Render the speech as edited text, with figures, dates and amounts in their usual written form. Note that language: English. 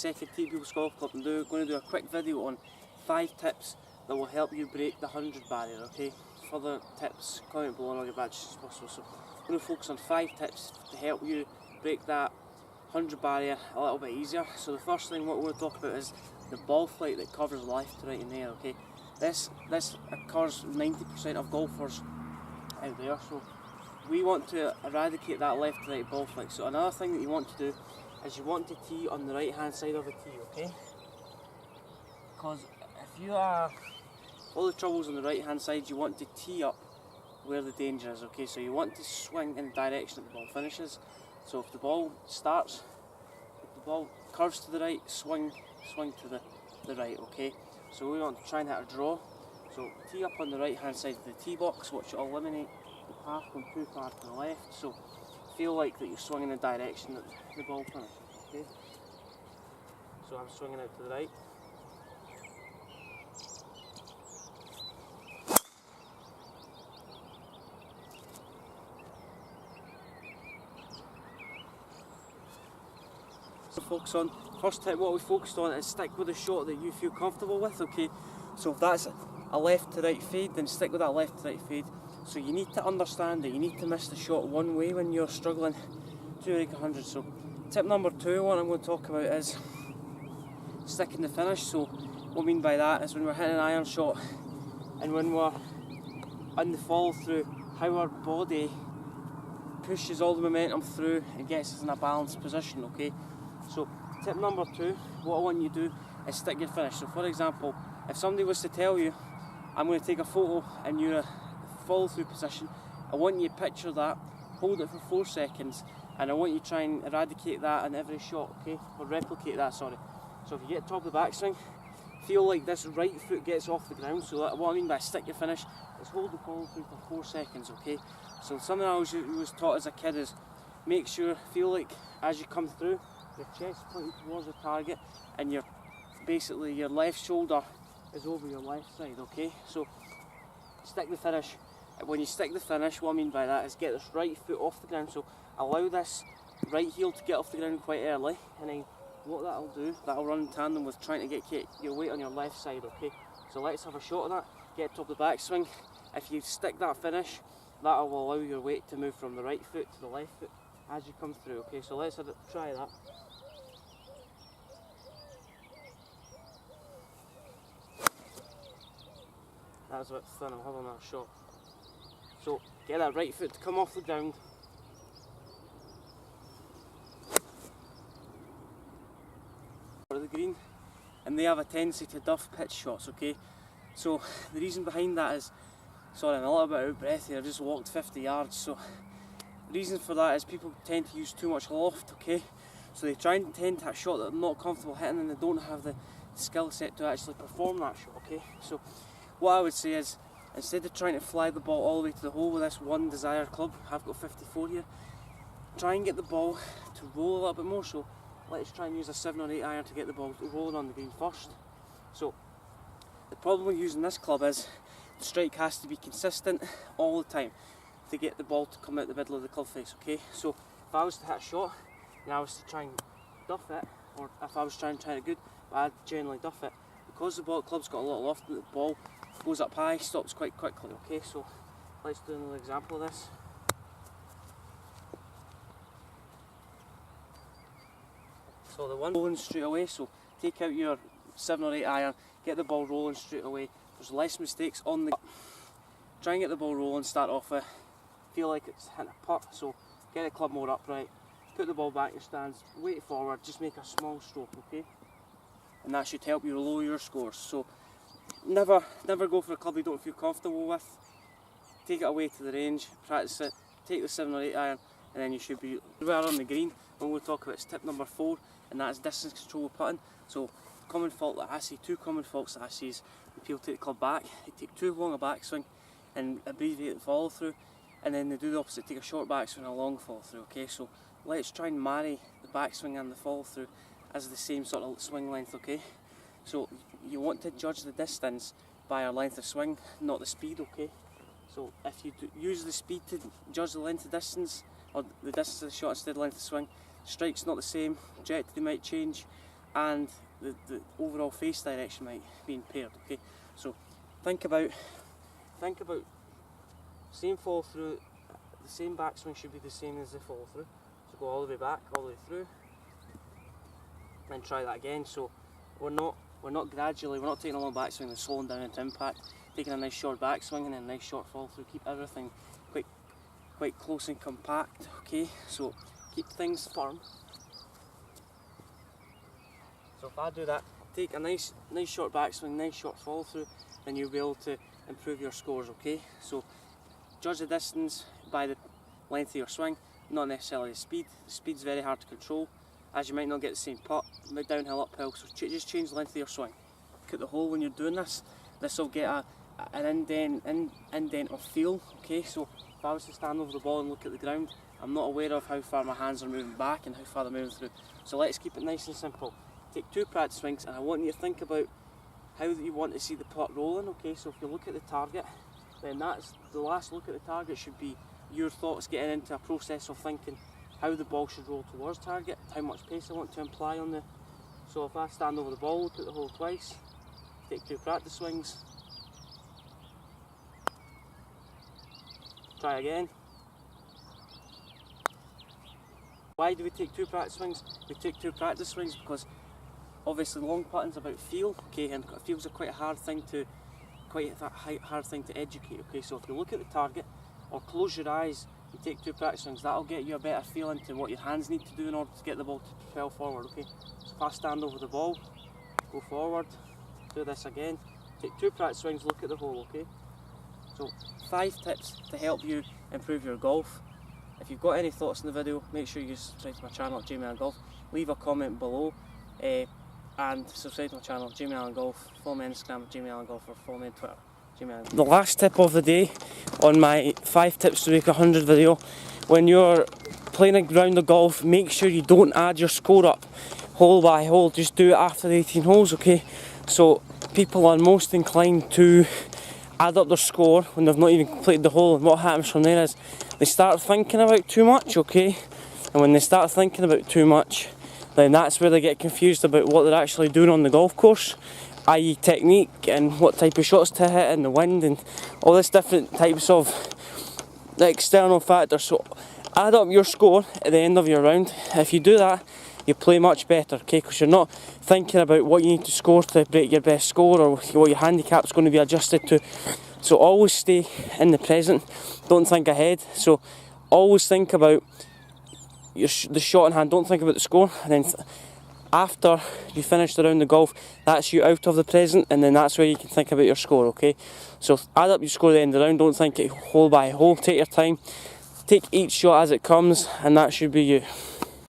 Second Tee People's Golf Club, and going to do a quick video on 5 tips that will help you break the 100 barrier, okay? Further tips, comment below and I'll get back to you as soon as possible. So I'm going to focus on 5 tips to help you break that 100 barrier a little bit easier. So the first thing what we're going to talk about is the ball flight that covers left to right in there, okay? This occurs 90% of golfers out there, so we want to eradicate that left to right ball flight. So another thing that you want to do is you want to tee on the right hand side of the tee, okay? Because if you are all the troubles on the right hand side, you want to tee up where the danger is, okay? So you want to swing in the direction that the ball finishes. So if the ball starts, if the ball curves to the right, swing to the right, okay? So we want to try and hit a draw. So tee up on the right hand side of the tee box, which will eliminate the path going too far to the left. So feel like that you're swinging in the direction that the ball finishes, okay? So I'm swinging out to the right. So focus on, first tip what we focused on is stick with a shot that you feel comfortable with, okay? So if that's a left to right fade, then stick with that left to right fade. So you need to understand that you need to miss the shot one way when you're struggling to break 100. So tip number 2, what I'm going to talk about is sticking the finish. So what I mean by that is when we're hitting an iron shot and when we're on the follow through, how our body pushes all the momentum through and gets us in a balanced position, okay? So tip number 2, what I want you to do is stick your finish. So for example, if somebody was to tell you, I'm going to take a photo and you're a follow through position, I want you to picture that, hold it for 4 seconds, and I want you to try and eradicate that in every shot, okay? Or replicate that, sorry. So if you get top of the backswing, feel like this right foot gets off the ground. So that, what I mean by stick your finish is hold the follow through for 4 seconds, okay? So something I was taught as a kid is make sure, feel like as you come through, your chest pointing towards the target and your basically your left shoulder is over your left side, okay? So stick the finish. When you stick the finish, what I mean by that is get this right foot off the ground, so allow this right heel to get off the ground quite early, and then what that'll do, that'll run in tandem with trying to get your weight on your left side, okay? So let's have a shot of that, get top of the backswing. If you stick that finish, that'll allow your weight to move from the right foot to the left foot as you come through, okay? So let's try that. That was a bit thin, I'll have another shot. So get that right foot to come off the ground. For the green, and they have a tendency to duff pitch shots, okay? So the reason behind that is, sorry I'm a little bit out of breath here, I just walked 50 yards, so the reason for that is people tend to use too much loft, okay? So they try and tend to hit a shot that they're not comfortable hitting and they don't have the skill set to actually perform that shot, okay? So what I would say is, instead of trying to fly the ball all the way to the hole with this one desired club, I've got 54 here, try and get the ball to roll a little bit more. So let's try and use a 7 or 8 iron to get the ball rolling on the green first. So the problem with using this club is the strike has to be consistent all the time to get the ball to come out the middle of the club face, okay? So if I was to hit a shot and I was to try and duff it, or if I was trying to try it good, but I'd generally duff it, because the club's got a lot of loft, the ball goes up high, stops quite quickly, okay? So let's do another example of this. So the one rolling straight away, so take out your 7 or 8 iron, get the ball rolling straight away. There's less mistakes on the... Try and get the ball rolling, start off with, feel like it's hitting a putt, so get the club more upright, put the ball back in your stance, weight forward, just make a small stroke, okay? And that should help you lower your scores. So never go for a club you don't feel comfortable with. Take it away to the range, practice it, take the 7 or 8 iron, and then you should be right on the green. What we'll talk about is tip number 4, and that's distance control with putting. So common fault that I see, 2 common faults that I see is when people take the club back, they take too long a backswing and abbreviate the follow through, and then they do the opposite, take a short backswing and a long follow through, okay? So let's try and marry the backswing and the follow through as the same sort of swing length, okay? So you want to judge the distance by our length of swing, not the speed, okay? So if you use the speed to judge the length of distance, or the distance of the shot instead of length of swing, strike's not the same, trajectory might change, and the overall face direction might be impaired. Okay, so think about same follow through. The same backswing should be the same as the follow through. So go all the way back, all the way through, and try that again. So we're not gradually, we're not taking a long backswing and slowing down into impact. Taking a nice short backswing and then a nice short follow through. Keep everything quite close and compact. Okay, so keep things firm. So if I do that, take a nice short backswing, nice short follow through, then you'll be able to improve your scores. Okay, so judge the distance by the length of your swing, not necessarily the speed. The speed's very hard to control, as you might not get the same putt, downhill, uphill. So just change the length of your swing. Look at the hole when you're doing this. This will get an indent of feel. Okay, so if I was to stand over the ball and look at the ground, I'm not aware of how far my hands are moving back and how far they're moving through. So let's keep it nice and simple. Take 2 practice swings, and I want you to think about how you want to see the putt rolling. Okay, so if you look at the target, then that's the last look at the target should be your thoughts getting into a process of thinking how the ball should roll towards target, how much pace I want to imply on the. So if I stand over the ball, look at the hole twice, take 2 practice swings, try again. Why do we take 2 practice swings? We take 2 practice swings because obviously long putting's about feel, okay, and feel's quite a hard thing to educate. Okay, so if you look at the target or close your eyes, you take 2 practice swings, that'll get you a better feel into what your hands need to do in order to get the ball to propel forward. Okay, so if I stand over the ball, go forward, do this again, take 2 practice swings, look at the hole. Okay, so 5 tips to help you improve your golf. If you've got any thoughts on the video, make sure you subscribe to my channel at Jamie Allan Golf. Leave a comment below and subscribe to my channel, Jamie Allan Golf. Follow me on Instagram, Jamie Allan Golf, or follow me on Twitter, Jamie Allan. The last tip of the day on my 5 tips to make 100 video: when you're playing around the golf, make sure you don't add your score up hole by hole. Just do it after the 18 holes. Okay, so people are most inclined to add up their score when they've not even completed the hole, and what happens from there is they start thinking about too much. Okay, and when they start thinking about too much, then that's where they get confused about what they're actually doing on the golf course, i.e. technique and what type of shots to hit and the wind and all this different types of external factors. So add up your score at the end of your round. If you do that, you play much better, okay, because you're not thinking about what you need to score to break your best score or what your handicap's going to be adjusted to. So always stay in the present, don't think ahead. So always think about the shot in hand, don't think about the score, and then after you finish the round of golf, that's you out of the present, and then that's where you can think about your score. Okay, so add up your score at the end of the round, don't think it hole by hole, take your time, take each shot as it comes, and that should be you.